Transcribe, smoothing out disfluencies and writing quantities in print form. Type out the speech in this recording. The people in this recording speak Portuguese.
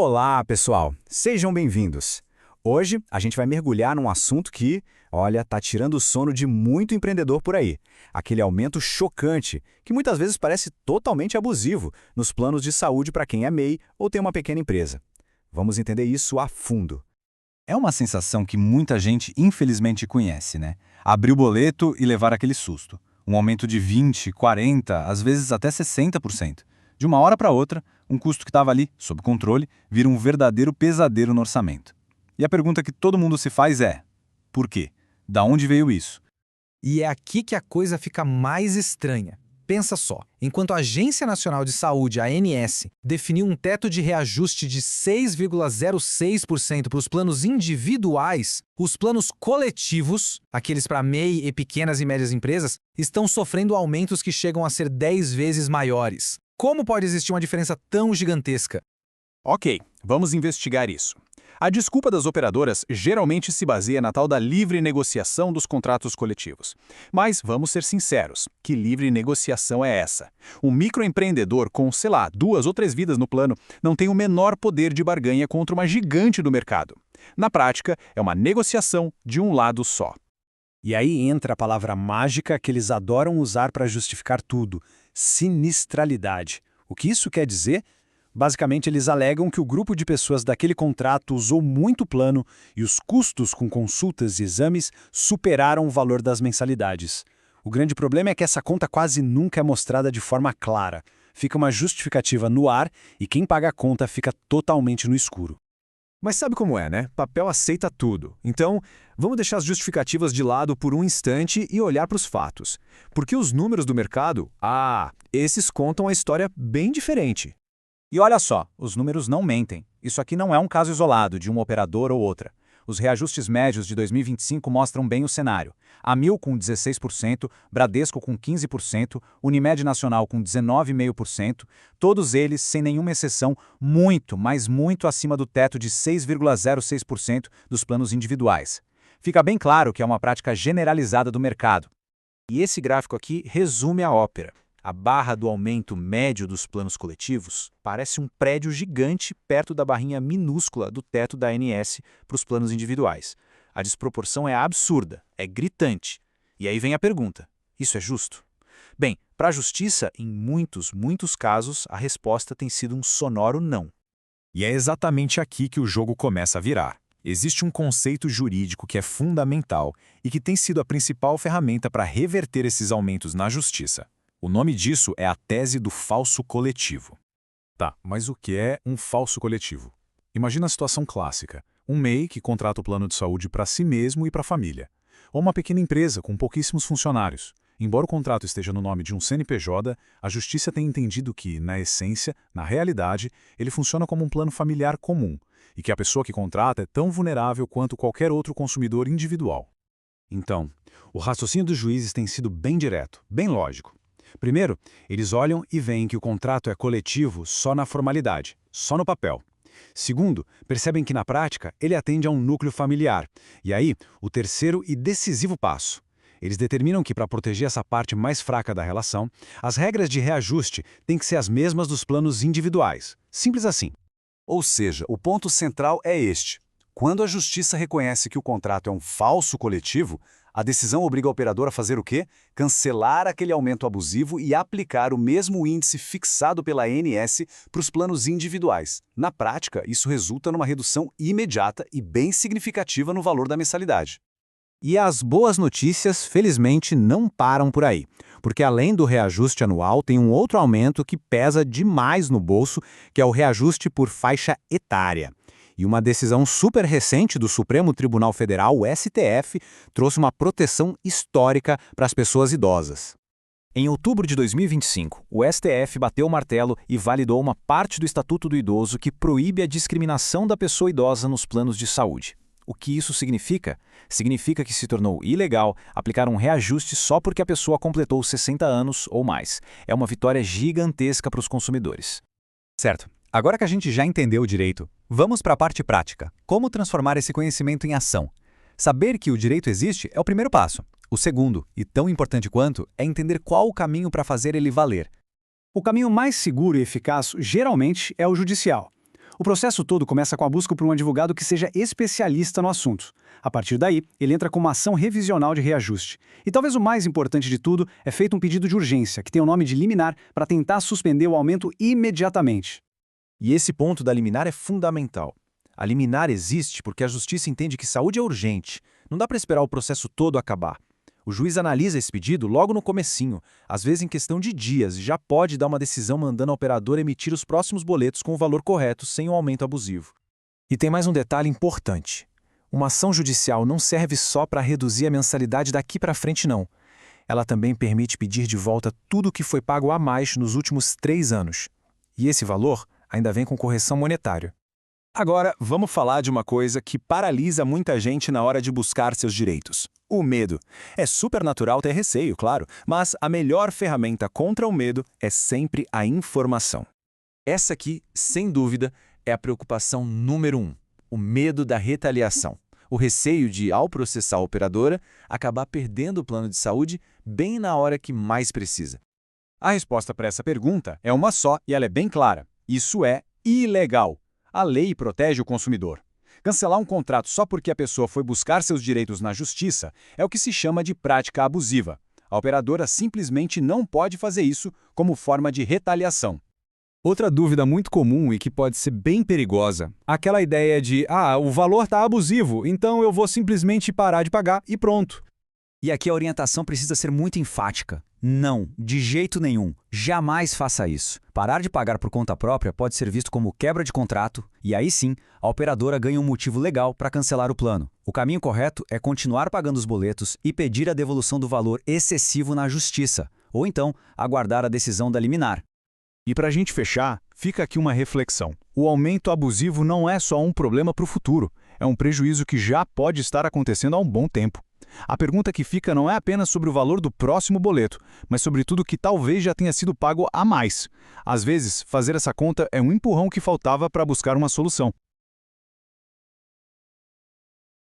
Olá, pessoal! Sejam bem-vindos! Hoje a gente vai mergulhar num assunto que, olha, tá tirando o sono de muito empreendedor por aí. Aquele aumento chocante, que muitas vezes parece totalmente abusivo nos planos de saúde para quem é MEI ou tem uma pequena empresa. Vamos entender isso a fundo. É uma sensação que muita gente infelizmente conhece, né? Abrir o boleto e levar aquele susto. Um aumento de 20, 40, às vezes até 60%. De uma hora para outra, um custo que estava ali, sob controle, vira um verdadeiro pesadelo no orçamento. E a pergunta que todo mundo se faz é: por quê? Da onde veio isso? E é aqui que a coisa fica mais estranha. Pensa só, enquanto a Agência Nacional de Saúde, a ANS, definiu um teto de reajuste de 6,06% para os planos individuais, os planos coletivos, aqueles para MEI e pequenas e médias empresas, estão sofrendo aumentos que chegam a ser 10 vezes maiores. Como pode existir uma diferença tão gigantesca? Ok, vamos investigar isso. A desculpa das operadoras geralmente se baseia na tal da livre negociação dos contratos coletivos. Mas vamos ser sinceros, que livre negociação é essa? Um microempreendedor com, sei lá, 2 ou 3 vidas no plano não tem o menor poder de barganha contra uma gigante do mercado. Na prática, é uma negociação de um lado só. E aí entra a palavra mágica que eles adoram usar para justificar tudo: sinistralidade. O que isso quer dizer? Basicamente, eles alegam que o grupo de pessoas daquele contrato usou muito plano e os custos com consultas e exames superaram o valor das mensalidades. O grande problema é que essa conta quase nunca é mostrada de forma clara. Fica uma justificativa no ar e quem paga a conta fica totalmente no escuro. Mas sabe como é, né? Papel aceita tudo. Então, vamos deixar as justificativas de lado por um instante e olhar para os fatos. Porque os números do mercado, esses contam a história bem diferente. E olha só, os números não mentem. Isso aqui não é um caso isolado de uma operadora ou outra. Os reajustes médios de 2025 mostram bem o cenário. Amil com 16%, Bradesco com 15%, Unimed Nacional com 19,5%, todos eles, sem nenhuma exceção, muito, mas muito acima do teto de 6,06% dos planos individuais. Fica bem claro que é uma prática generalizada do mercado. E esse gráfico aqui resume a ópera. A barra do aumento médio dos planos coletivos parece um prédio gigante perto da barrinha minúscula do teto da ANS para os planos individuais. A desproporção é absurda, é gritante. E aí vem a pergunta: isso é justo? Bem, para a justiça, em muitos casos, a resposta tem sido um sonoro não. E é exatamente aqui que o jogo começa a virar. Existe um conceito jurídico que é fundamental e que tem sido a principal ferramenta para reverter esses aumentos na justiça. O nome disso é a tese do falso coletivo. Tá, mas o que é um falso coletivo? Imagina a situação clássica: um MEI que contrata o plano de saúde para si mesmo e para a família. Ou uma pequena empresa com pouquíssimos funcionários. Embora o contrato esteja no nome de um CNPJ, a justiça tem entendido que, na essência, na realidade, ele funciona como um plano familiar comum, e que a pessoa que contrata é tão vulnerável quanto qualquer outro consumidor individual. Então, o raciocínio dos juízes tem sido bem direto, bem lógico. Primeiro, eles olham e veem que o contrato é coletivo só na formalidade, só no papel. Segundo, percebem que na prática ele atende a um núcleo familiar. E aí, o terceiro e decisivo passo. Eles determinam que, para proteger essa parte mais fraca da relação, as regras de reajuste têm que ser as mesmas dos planos individuais. Simples assim. Ou seja, o ponto central é este: quando a justiça reconhece que o contrato é um falso coletivo, a decisão obriga a operadora a fazer o quê? Cancelar aquele aumento abusivo e aplicar o mesmo índice fixado pela ANS para os planos individuais. Na prática, isso resulta numa redução imediata e bem significativa no valor da mensalidade. E as boas notícias, felizmente, não param por aí. Porque além do reajuste anual, tem um outro aumento que pesa demais no bolso, que é o reajuste por faixa etária. E uma decisão super recente do Supremo Tribunal Federal, o STF, trouxe uma proteção histórica para as pessoas idosas. Em outubro de 2025, o STF bateu o martelo e validou uma parte do Estatuto do Idoso que proíbe a discriminação da pessoa idosa nos planos de saúde. O que isso significa? Significa que se tornou ilegal aplicar um reajuste só porque a pessoa completou 60 anos ou mais. É uma vitória gigantesca para os consumidores. Certo. Agora que a gente já entendeu o direito, vamos para a parte prática. Como transformar esse conhecimento em ação? Saber que o direito existe é o primeiro passo. O segundo, e tão importante quanto, é entender qual o caminho para fazer ele valer. O caminho mais seguro e eficaz, geralmente, é o judicial. O processo todo começa com a busca por um advogado que seja especialista no assunto. A partir daí, ele entra com uma ação revisional de reajuste. E talvez o mais importante de tudo é feito um pedido de urgência, que tem o nome de liminar, para tentar suspender o aumento imediatamente. E esse ponto da liminar é fundamental. A liminar existe porque a justiça entende que saúde é urgente. Não dá para esperar o processo todo acabar. O juiz analisa esse pedido logo no comecinho, às vezes em questão de dias, e já pode dar uma decisão mandando a operadora emitir os próximos boletos com o valor correto, sem um aumento abusivo. E tem mais um detalhe importante. Uma ação judicial não serve só para reduzir a mensalidade daqui para frente, não. Ela também permite pedir de volta tudo o que foi pago a mais nos últimos 3 anos. E esse valor ainda vem com correção monetária. Agora, vamos falar de uma coisa que paralisa muita gente na hora de buscar seus direitos. O medo. É super natural ter receio, claro, mas a melhor ferramenta contra o medo é sempre a informação. Essa aqui, sem dúvida, é a preocupação número 1, o medo da retaliação. O receio de, ao processar a operadora, acabar perdendo o plano de saúde bem na hora que mais precisa. A resposta para essa pergunta é uma só e ela é bem clara. Isso é ilegal. A lei protege o consumidor. Cancelar um contrato só porque a pessoa foi buscar seus direitos na justiça é o que se chama de prática abusiva. A operadora simplesmente não pode fazer isso como forma de retaliação. Outra dúvida muito comum e que pode ser bem perigosa, aquela ideia de, o valor está abusivo, então eu vou simplesmente parar de pagar e pronto. E aqui a orientação precisa ser muito enfática. Não, de jeito nenhum. Jamais faça isso. Parar de pagar por conta própria pode ser visto como quebra de contrato e aí sim, a operadora ganha um motivo legal para cancelar o plano. O caminho correto é continuar pagando os boletos e pedir a devolução do valor excessivo na justiça, ou então aguardar a decisão da liminar. E para a gente fechar, fica aqui uma reflexão. O aumento abusivo não é só um problema para o futuro, é um prejuízo que já pode estar acontecendo há um bom tempo. A pergunta que fica não é apenas sobre o valor do próximo boleto, mas sobre tudo que talvez já tenha sido pago a mais. Às vezes, fazer essa conta é um empurrão que faltava para buscar uma solução.